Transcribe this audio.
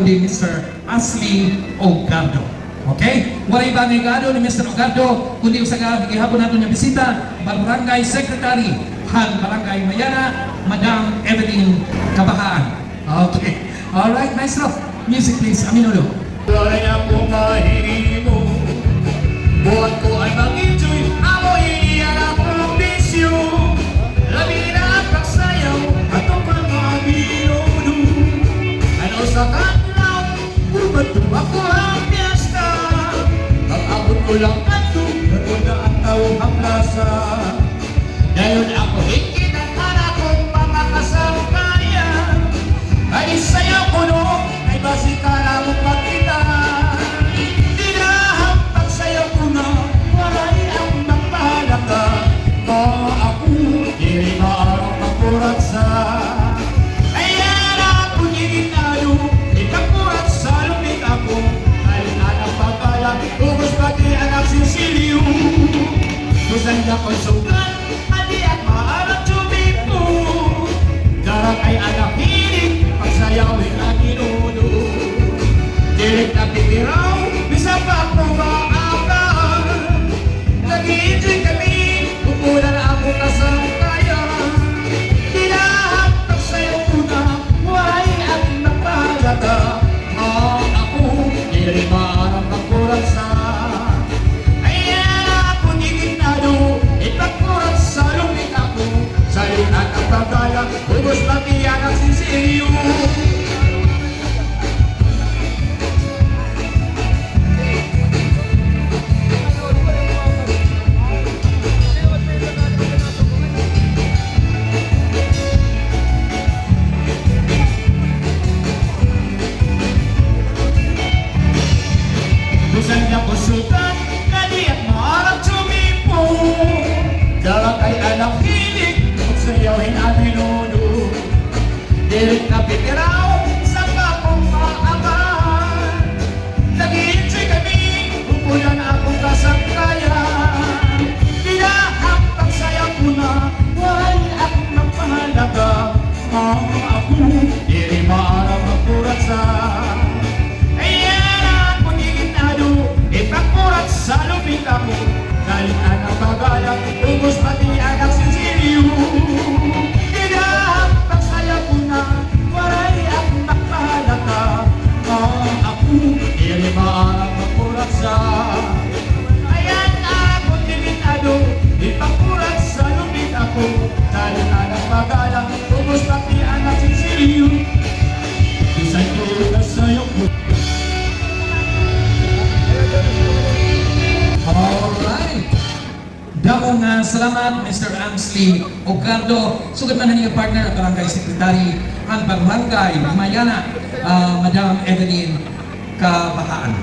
kundi Mr. Ashley Ogardo. Okay? Walay bagay gado ni Mr. Ogardo, kundi usaga gihapon nato niya bisita, Barangay Secretary han Barangay Mayana, Madam Evelyn Kabahaan. Okay. Alright, maestro. Music please. Aminulo. Wala niya po mahirimo, buwan ko ay mag-enjoy, amoy iyan akong bisyo. Labi na pagsayaw, ato pa mga binuno. Ano sa kanlaw, bumato ako ang piyesta. Pag-abot ko lang ato, gano'n na ang tawag ang plaza. Ngayon ako higit ang anak kong mga kasangkayan. Ay sayaw ko noon, ay basikara mo pagkita. Dinahampag sayaw ko na, walay ang magpahalaga. Mga ako, hindi maarang magpuratsa. Ayan ako niginalo, ikapurat sa lumit ako. Ay anak pagkala, ubos pati anak sisilyo. Kusan niya ko sugat, hindi at maarang tumipo. Darang ay anak hiling, pagsayawin ang inuno. Dilig na titiraw, bisa pa ako maakal. Nag-i-enjoy kami, pupunan ako kasangkayan. Tinahapag sa'yo ko na, why at nagpahalaga. Ako, di rin maarang magpuransa. Ayan ako niginado, ipagpurat sa lumit ako. Sa'yo at ang pagkala, ubos pati ang sisilyo. Kusan niya ko sultan, kadi at maarang tumipo. Dalang kay anak hilig, magsayawin ang minuno. Dilig na pitiraw, sa bakong maaman. Nag-i-enjoy kami, pupunan akong kasangkayan. Dinahapag sayang ko na, why akong magpahalaga. Ako, di rin maarang magpuratsa. Ipagpurat sa lupit ako, kahit anong bagala, ubos pati ang sisilyo. Tinahapag saya ko na, waray akong nakahalaga. Ako, hindi maarang magpurat sa. Ayan ako limitado, ipagpurat sa lupit ako, kahit anong bagala, ubos pati ang sisilyo. Isa'y ko na sa'yo ko. Alright. Damo nga salamat Mr. Ashley Ogardo. Sugod man niya partner at Barangay Secretary ang Barangay Mayana, Madam Evelyn Kabahaan.